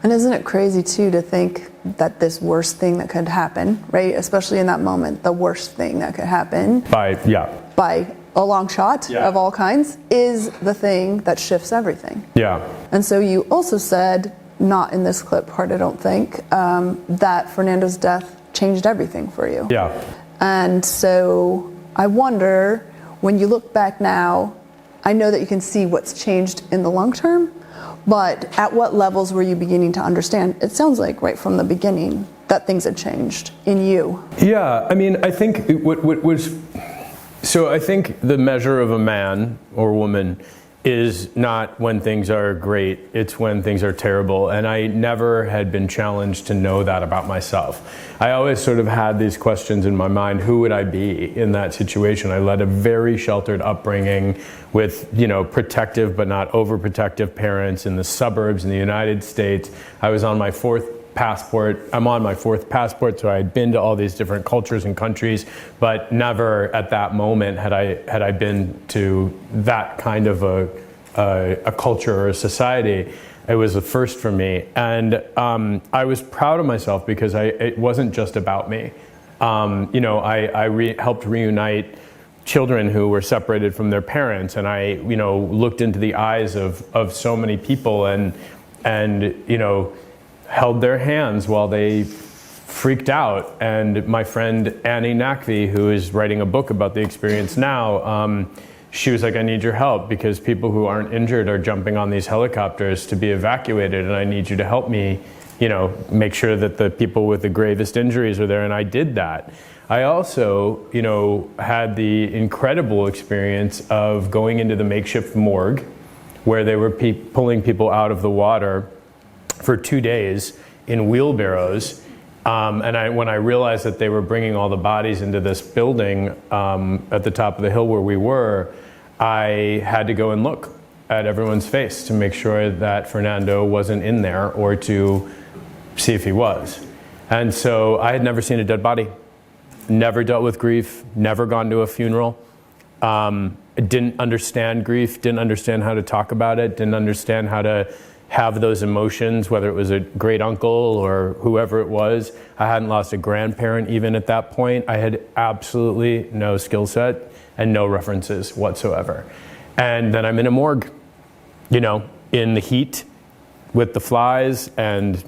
And isn't it crazy too to think that this worst thing that could happen, right? Especially in that moment, the worst thing that could happen by a long shot of all kinds is the thing that shifts everything. Yeah. And so you also said, not in this clip part, I don't think, that Fernando's death changed everything for you. Yeah. And so I wonder, when you look back now, I know that you can see what's changed in the long term, but at what levels were you beginning to understand? It sounds like right from the beginning that things had changed in you. Yeah, I mean, I think I think the measure of a man or woman is not when things are great, it's when things are terrible. And I never had been challenged to know that about myself. I always sort of had these questions in my mind, who would I be in that situation? I led a very sheltered upbringing with, you know, protective but not overprotective parents in the suburbs in the United States. I was on my fourth passport. I'm on my fourth passport, so I had been to all these different cultures and countries, but never at that moment had I been to that kind of a culture or a society. It was the first for me, and I was proud of myself because it wasn't just about me. You know, I helped reunite children who were separated from their parents, and I, you know, looked into the eyes of so many people and you know, held their hands while they freaked out. And my friend Annie Nakvi, who is writing a book about the experience now, she was like, I need your help because people who aren't injured are jumping on these helicopters to be evacuated, and I need you to help me, you know, make sure that the people with the gravest injuries are there. And I did that. I also, you know, had the incredible experience of going into the makeshift morgue where they were pulling people out of the water for 2 days in wheelbarrows. And when I realized that they were bringing all the bodies into this building at the top of the hill where we were, I had to go and look at everyone's face to make sure that Fernando wasn't in there or to see if he was. And so I had never seen a dead body, never dealt with grief, never gone to a funeral. Didn't understand grief, didn't understand how to talk about it, didn't understand how to have those emotions, whether it was a great uncle or whoever it was. I hadn't lost a grandparent even at that point. I had absolutely no skill set and no references whatsoever. And then I'm in a morgue, you know, in the heat with the flies and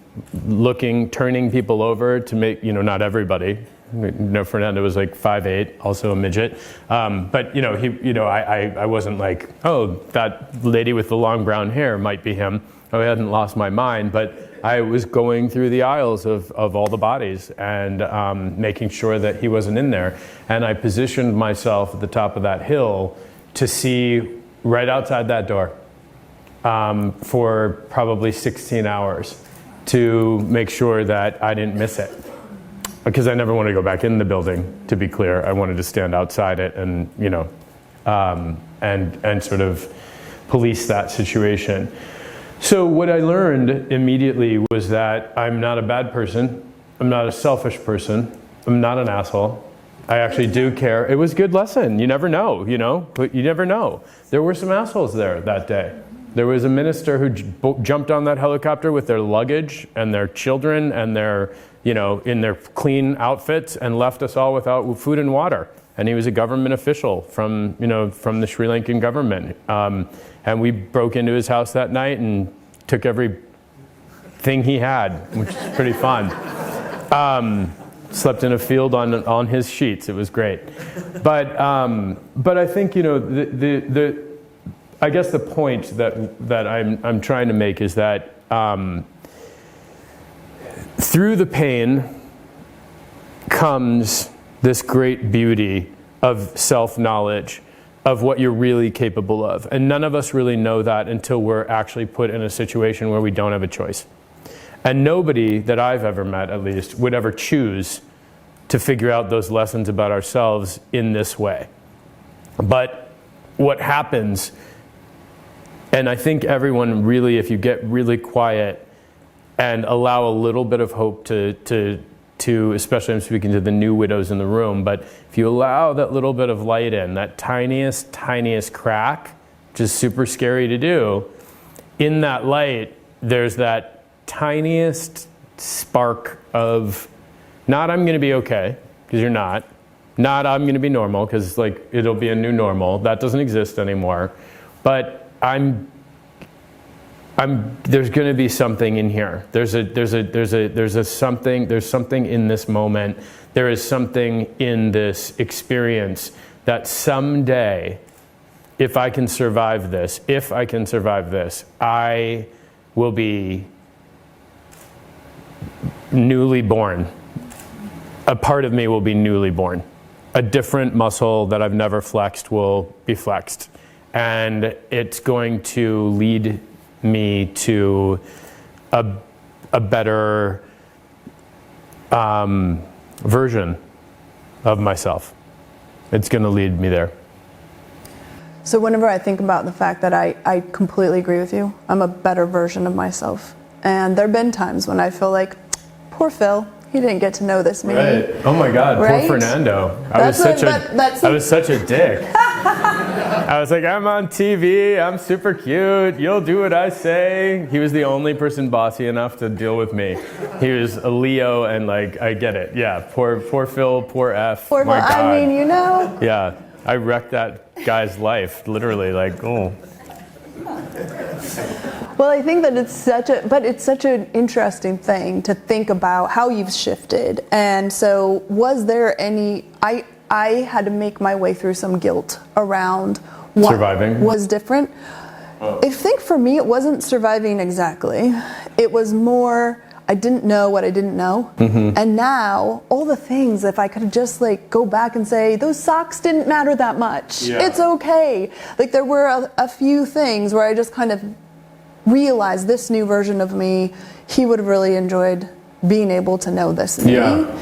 turning people over to make, you know, not everybody. You know, Fernando was like 5'8", also a midget. But, you know, I wasn't like, oh, that lady with the long brown hair might be him. I hadn't lost my mind, but I was going through the aisles of all the bodies and making sure that he wasn't in there. And I positioned myself at the top of that hill to see right outside that door for probably 16 hours to make sure that I didn't miss it. Because I never wanted to go back in the building, to be clear. I wanted to stand outside it and, you know, and sort of police that situation. So what I learned immediately was that I'm not a bad person. I'm not a selfish person. I'm not an asshole. I actually do care. It was a good lesson. You never know, you know? But you never know. There were some assholes there that day. There was a minister who jumped on that helicopter with their luggage and their children and their, in their clean outfits and left us all without food and water. And he was a government official from the Sri Lankan government. And we broke into his house that night and took everything he had, which is pretty fun. Slept in a field on his sheets. It was great. But I think, I guess the point that I'm trying to make is that through the pain comes this great beauty of self-knowledge of what you're really capable of. And none of us really know that until we're actually put in a situation where we don't have a choice. And nobody that I've ever met, at least, would ever choose to figure out those lessons about ourselves in this way. But what happens, and I think everyone really, if you get really quiet and allow a little bit of hope to especially I'm speaking to the new widows in the room, but if you allow that little bit of light in, that tiniest crack, which is super scary to do, in that light, there's that tiniest spark of, not I'm going to be okay, because you're not I'm going to be normal, because it'll be a new normal. That doesn't exist anymore. But there's going to be something in here. There's something in this moment. There is something in this experience that someday, if I can survive this, I will be newly born. A part of me will be newly born. A different muscle that I've never flexed will be flexed. And it's going to lead me to a better version of myself. It's going to lead me there. So whenever I think about the fact that I completely agree with you, I'm a better version of myself. And there have been times when I feel like, poor Phil, he didn't get to know this me. Right. Oh my God, right? Poor Fernando. I was such a dick. I was like, I'm on TV, I'm super cute, you'll do what I say. He was the only person bossy enough to deal with me. He was a Leo, and I get it. Yeah, poor Phil, poor F. Poor my Phil, God. I mean, Yeah, I wrecked that guy's life, literally, oh. Well, I think that it's such an interesting thing to think about how you've shifted. And so was there any, I had to make my way through some guilt around what surviving was different. I think for me it wasn't surviving exactly. It was more, I didn't know what I didn't know. Mm-hmm. And now all the things, if I could just go back and say, those socks didn't matter that much. Yeah. It's okay. There were a few things where I just kind of realized this new version of me, he would have really enjoyed being able to know this me. Yeah.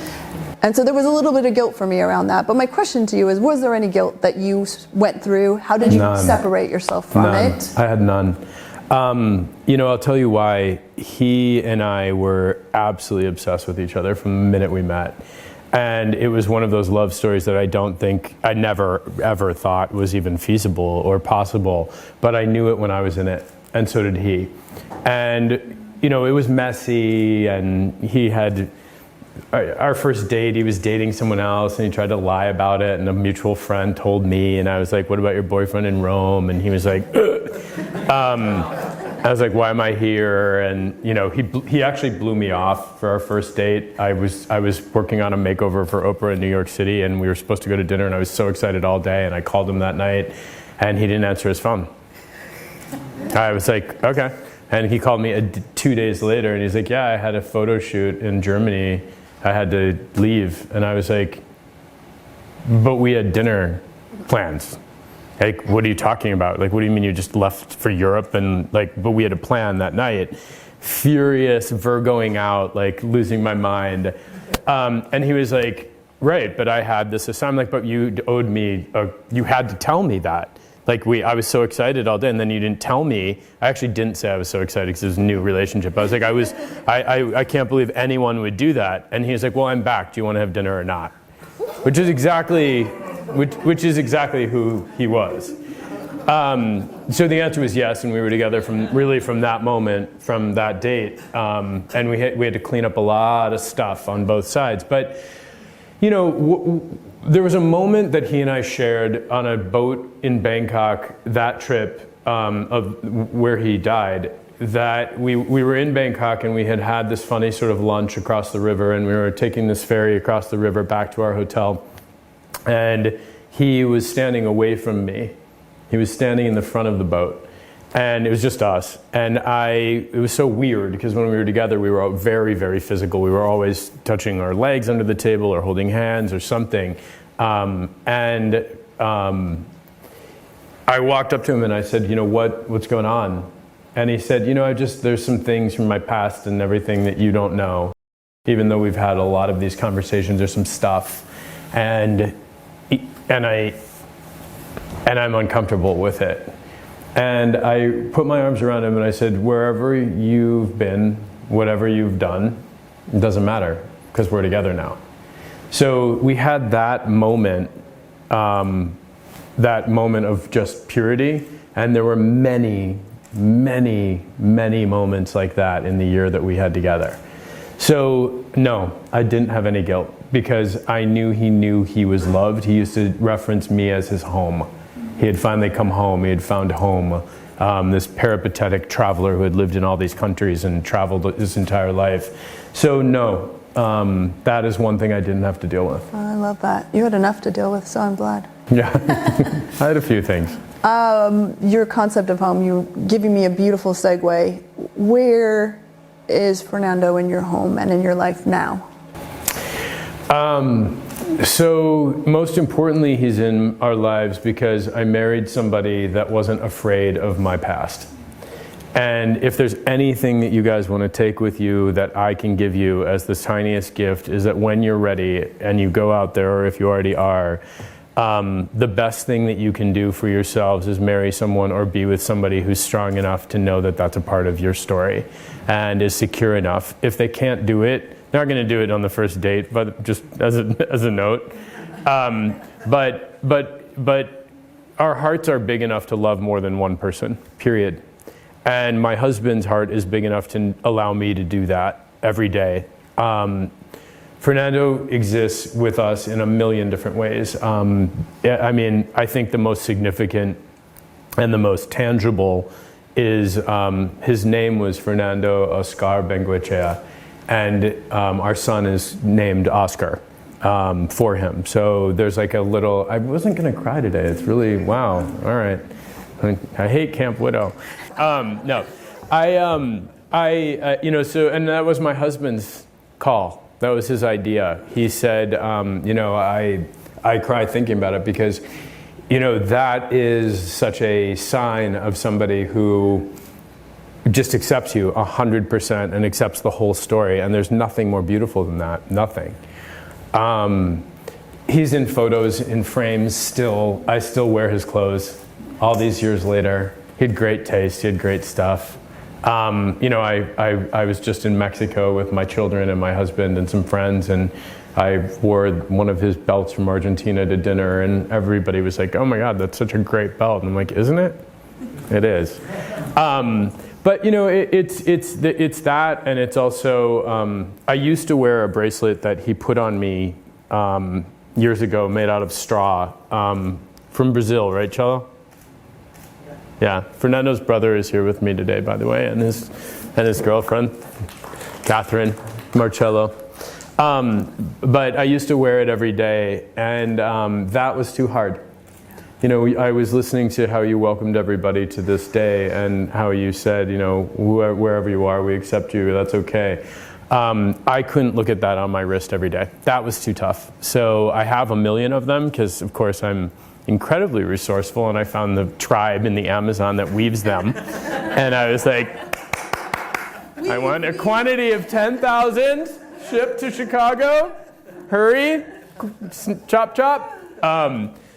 And so there was a little bit of guilt for me around that. But my question to you is, was there any guilt that you went through? How did you separate yourself from it? I had none. I'll tell you why. He and I were absolutely obsessed with each other from the minute we met. And it was one of those love stories that I never ever thought was even feasible or possible. But I knew it when I was in it. And so did he. And, it was messy, and he had, our first date, he was dating someone else, and he tried to lie about it, and a mutual friend told me, and I was like, what about your boyfriend in Rome? And he was like, I was like, why am I here? And, he actually blew me off for our first date. I was working on a makeover for Oprah in New York City, and we were supposed to go to dinner, and I was so excited all day, and I called him that night, and he didn't answer his phone. I was like, okay. And he called me 2 days later, and he's like, yeah, I had a photo shoot in Germany. I had to leave. And I was like, but we had dinner plans. What are you talking about? What do you mean you just left for Europe? And but we had a plan that night. Furious, Virgoing out, losing my mind. And he was like, right, but I had this assignment. But you owed me, you had to tell me that. I was so excited all day, and then you didn't tell me. I actually didn't say I was so excited because it was a new relationship. I was like, I can't believe anyone would do that. And he was like, well, I'm back. Do you want to have dinner or not? Which is exactly who he was. So the answer was yes, and we were together from that moment, from that date, and we had to clean up a lot of stuff on both sides. But there was a moment that he and I shared on a boat in Bangkok, that trip of where he died, that we were in Bangkok and we had this funny sort of lunch across the river, and we were taking this ferry across the river back to our hotel, and he was standing away from me. He was standing in the front of the boat, and it was just us. And it was so weird because when we were together, we were very, very physical. We were always touching our legs under the table or holding hands or something. I walked up to him and I said, what's going on? And he said, there's some things from my past and everything that you don't know. Even though we've had a lot of these conversations, there's some stuff. And I'm uncomfortable with it. And I put my arms around him and I said, wherever you've been, whatever you've done, it doesn't matter because we're together now. So we had that moment of just purity, and there were many, many, many moments like that in the year that we had together. So no, I didn't have any guilt because I knew he was loved. He used to reference me as his home. He had finally come home. He had found home. This peripatetic traveler who had lived in all these countries and traveled his entire life. So no, that is one thing I didn't have to deal with. Oh, I love that. You had enough to deal with, so I'm glad. Yeah, I had a few things. Your concept of home, you're giving me a beautiful segue. Where is Fernando in your home and in your life now? So most importantly, he's in our lives because I married somebody that wasn't afraid of my past. And if there's anything that you guys want to take with you that I can give you as the tiniest gift, is that when you're ready and you go out there, or if you already are, the best thing that you can do for yourselves is marry someone or be with somebody who's strong enough to know that that's a part of your story and is secure enough. If they can't do it, they're not going to do it on the first date, but just as a note. But our hearts are big enough to love more than one person, period. And my husband's heart is big enough to allow me to do that every day. Fernando exists with us in a million different ways. I think the most significant and the most tangible is his name was Fernando Oscar Bengoechea, and our son is named Oscar for him. So there's like a little, I wasn't going to cry today. It's really, wow, all right. I hate Camp Widow. No, and that was my husband's call. That was his idea. He said, I cry thinking about it because, that is such a sign of somebody who just accepts you 100% and accepts the whole story. And there's nothing more beautiful than that, nothing. He's in photos, in frames still. I still wear his clothes all these years later. He had great taste, he had great stuff. I was just in Mexico with my children and my husband and some friends, and I wore one of his belts from Argentina to dinner, and everybody was like, oh my God, that's such a great belt. And I'm like, isn't it? It is. But it's that, and it's also, I used to wear a bracelet that he put on me years ago made out of straw from Brazil, right, Cello? Yeah, Fernando's brother is here with me today, by the way, and his girlfriend, Catherine Marcello. But I used to wear it every day, and that was too hard. I was listening to how you welcomed everybody to this day, and how you said, wherever you are, we accept you. That's okay. I couldn't look at that on my wrist every day. That was too tough. So I have a million of them because, of course, I'm incredibly resourceful, and I found the tribe in the Amazon that weaves them. And I was like, I want a quantity of 10,000 shipped to Chicago. Hurry, chop, chop.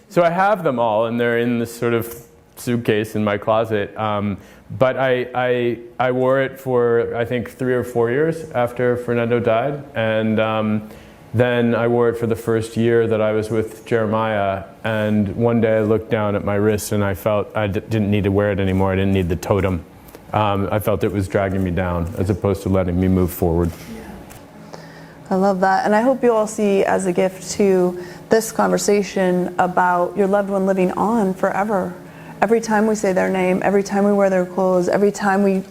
So I have them all, and they're in this sort of suitcase in my closet. But I wore it for, I think, 3 or 4 years after Fernando died. And Then I wore it for the first year that I was with Jeremiah, and one day I looked down at my wrist and I felt I didn't need to wear it anymore. I didn't need the totem. I felt it was dragging me down as opposed to letting me move forward. I love that. And I hope you all see as a gift to this conversation about your loved one living on forever. Every time we say their name, every time we wear their clothes, every time we,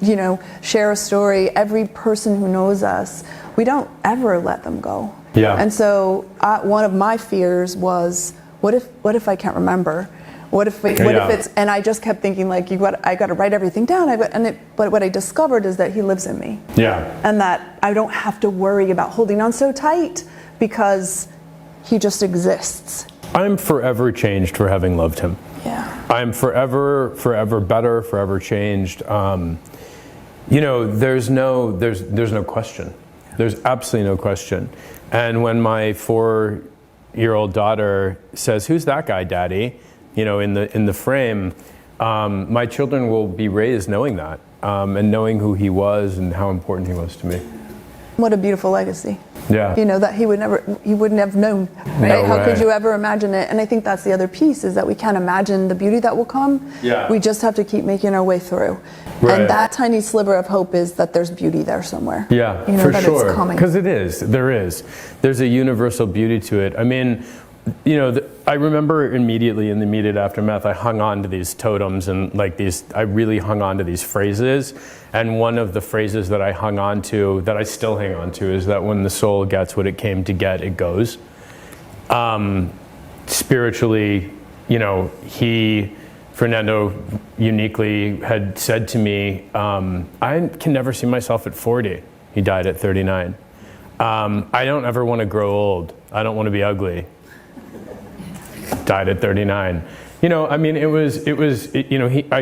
share a story, every person who knows us, we don't ever let them go. Yeah. And so one of my fears was, what if I can't remember? What if it's, and I just kept thinking I got to write everything down. But what I discovered is that he lives in me. Yeah. And that I don't have to worry about holding on so tight because he just exists. I'm forever changed for having loved him. Yeah. I'm forever better, forever changed. There's no question. There's absolutely no question. And when my 4-year-old daughter says, "Who's that guy, Daddy?" in the frame, my children will be raised knowing that, and knowing who he was and how important he was to me. What a beautiful legacy. Yeah. That he wouldn't have known, right? No How way. could you ever imagine it? And I think that's the other piece, is that we can't imagine the beauty that will come. Yeah. We just have to keep making our way through. Right. And that tiny sliver of hope is that there's beauty there somewhere. Yeah, for for sure. sure. It's coming. Because there is. There's a universal beauty to it. I mean, I remember immediately in the immediate aftermath, I hung on to these totems and I really hung on to these phrases. And one of the phrases that I hung on to, that I still hang on to, is that when the soul gets what it came to get, it goes. Spiritually, Fernando uniquely had said to me, I can never see myself at 40. He died at 39. I don't ever want to grow old. I don't want to be ugly. Died at 39. I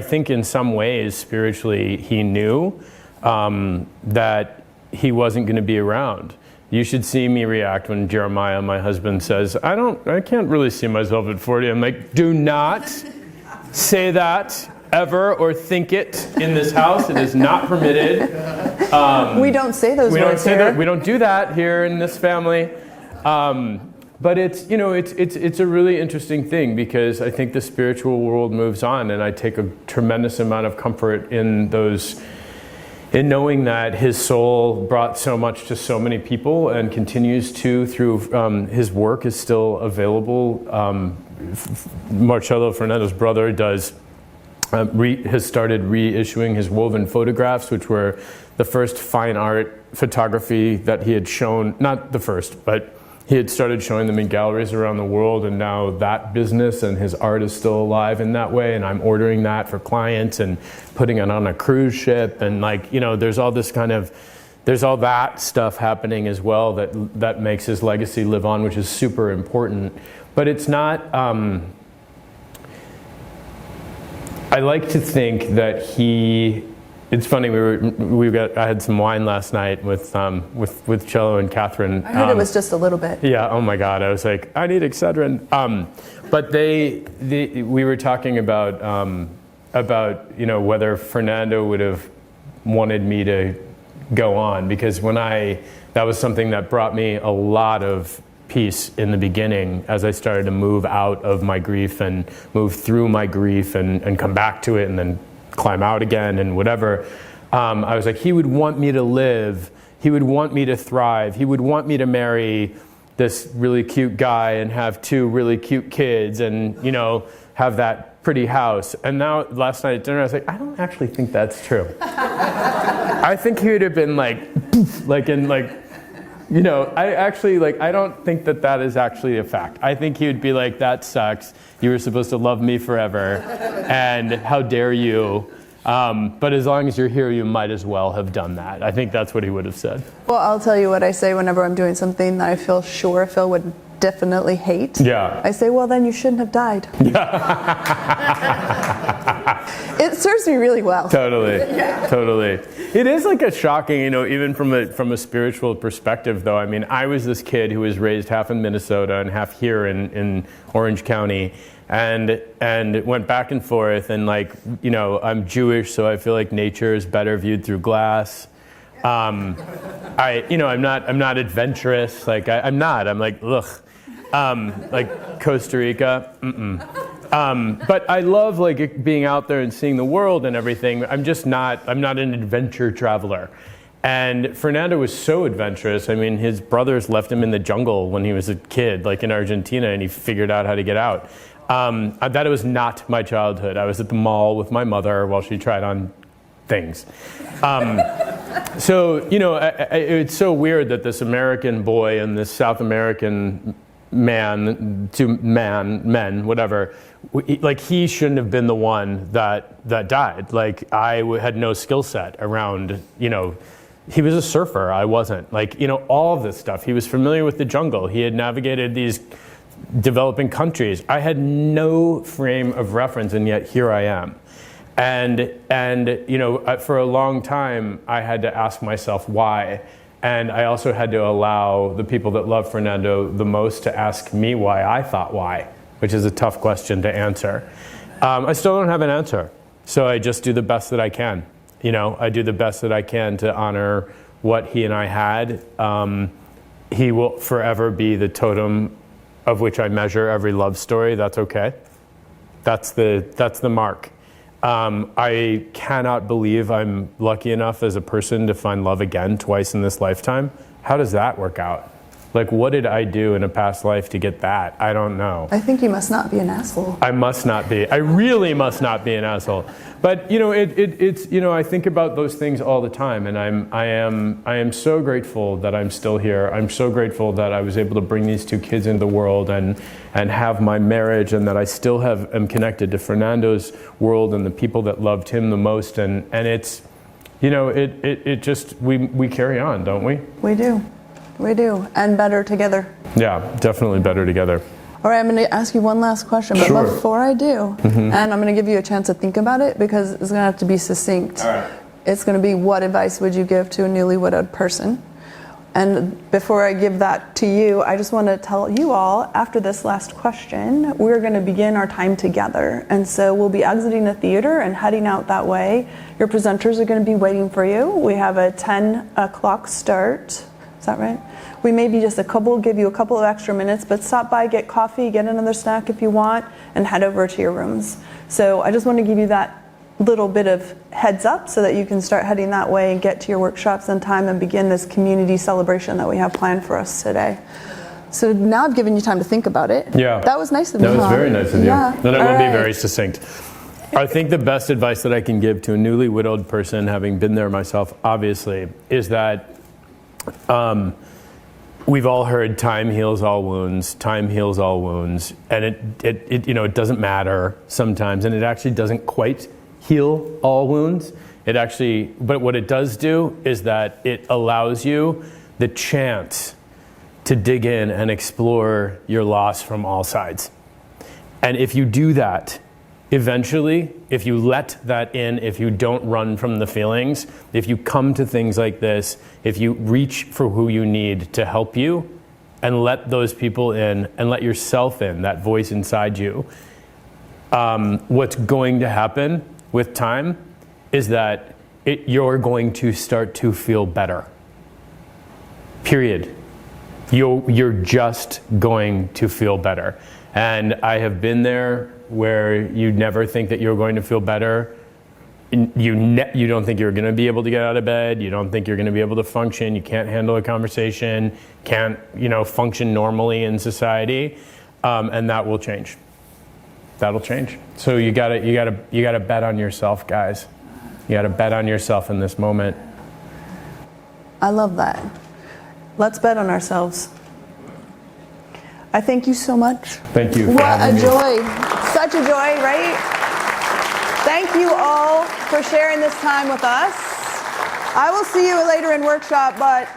think in some ways, spiritually, he knew that he wasn't going to be around. You should see me react when Jeremiah, my husband, says, I can't really see myself at 40. I'm like, do not say that ever or think it in this house. It is not permitted. We don't say those words here. We don't do that here in this family. But it's a really interesting thing, because I think the spiritual world moves on, and I take a tremendous amount of comfort in knowing that his soul brought so much to so many people and continues to through his work is still available. Marcelo Fernando's brother has started reissuing his woven photographs, which were the first fine art photography that he had shown, not the first, but he had started showing them in galleries around the world, and now that business and his art is still alive in that way, and I'm ordering that for clients and putting it on a cruise ship, and there's all that stuff happening as well that makes his legacy live on, which is super important. But it's not, I like to think that it's funny, I had some wine last night with Cello and Catherine. I heard it was just a little bit. Yeah, oh my God, I was like, I need Excedrin. But we were talking about whether Fernando would have wanted me to go on, because that was something that brought me a lot of peace in the beginning as I started to move out of my grief and move through my grief and come back to it and then climb out again and whatever. I was like, he would want me to live. He would want me to thrive. He would want me to marry this really cute guy and have 2 really cute kids and, have that pretty house. And now last night at dinner, I was like, I don't actually think that's true. I think he would have been I don't think that is actually a fact. I think he would be like, that sucks. You were supposed to love me forever. And how dare you? But as long as you're here, you might as well have done that. I think that's what he would have said. Well, I'll tell you what I say whenever I'm doing something that I feel sure Phil would definitely hate. Yeah. I say, well, then you shouldn't have died. It serves me really well. Totally. Yeah. Totally. It is a shocking, even from a spiritual perspective, though. I mean, I was this kid who was raised half in Minnesota and half here in Orange County, and went back and forth, and I'm Jewish, so I feel like nature is better viewed through glass. I'm not adventurous. Like I'm like, ugh. Like Costa Rica, but I love like being out there and seeing the world and everything. I'm not an adventure traveler. And Fernando was so adventurous. I mean, his brothers left him in the jungle when he was a kid, like in Argentina, and he figured out how to get out. That was not my childhood. I was at the mall with my mother while she tried on things. So, it's so weird that this American boy and this South American men, whatever, like he shouldn't have been the one that died. Like had no skill set around, he was a surfer, I wasn't. Like, all of this stuff. He was familiar with the jungle. He had navigated these developing countries. I had no frame of reference, and yet here I am. And for a long time, I had to ask myself why. And I also had to allow the people that love Fernando the most to ask me why I thought why, which is a tough question to answer. I still don't have an answer. So I just do the best that I can. I do the best that I can to honor what he and I had. He will forever be the totem of which I measure every love story. That's okay. That's the mark. I cannot believe I'm lucky enough as a person to find love again twice in this lifetime. How does that work out? Like, what did I do in a past life to get that? I don't know. I think you must not be an asshole. I must not be. I really must not be an asshole. But it's I think about those things all the time, and I am so grateful that I'm still here. I'm so grateful that I was able to bring these two kids into the world and have my marriage, and that I still am connected to Fernando's world and the people that loved him the most. And it's it just we carry on, don't we? We do. We do, and better together. Yeah, definitely better together. All right, I'm going to ask you one last question, but Sure. before I do, and I'm going to give you a chance to think about it because it's going to have to be succinct. All right. It's going to be, what advice would you give to a newly widowed person? And before I give that to you, I just want to tell you all, after this last question, we're going to begin our time together. And so we'll be exiting the theater and heading out that way. Your presenters are going to be waiting for you. We have a 10 o'clock start. Is that right? We may be just give you a couple of extra minutes, but stop by, get coffee, get another snack if you want, and head over to your rooms. So I just want to give you that little bit of heads up so that you can start heading that way and get to your workshops in time and begin this community celebration that we have planned for us today. So now I've given you time to think about it. Yeah. That was nice of you. That was very nice of you. Yeah. Then I will All be right. very succinct. I think the best advice that I can give to a newly widowed person, having been there myself, obviously, is that we've all heard time heals all wounds, and it doesn't matter sometimes, and it actually doesn't quite heal all wounds. But what it does do is that it allows you the chance to dig in and explore your loss from all sides. And if you do that, eventually, if you let that in, if you don't run from the feelings, if you come to things like this, if you reach for who you need to help you and let those people in and let yourself in, that voice inside you, what's going to happen with time is that you're going to start to feel better. Period. You're just going to feel better. And I have been there where you never think that you're going to feel better. You don't think you're going to be able to get out of bed. You don't think you're going to be able to function. You can't handle a conversation. Can't function normally in society, and that will change. That'll change. So you gotta bet on yourself, guys. You gotta bet on yourself in this moment. I love that. Let's bet on ourselves. I thank you so much. Thank you for What having a me. joy. Such a joy, right? Thank you all for sharing this time with us. I will see you later in workshop, but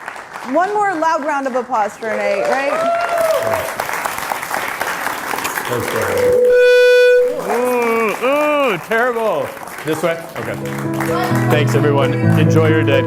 one more loud round of applause for Nate, right? Ooh, terrible. This way? Okay. Thanks, everyone. Enjoy your day.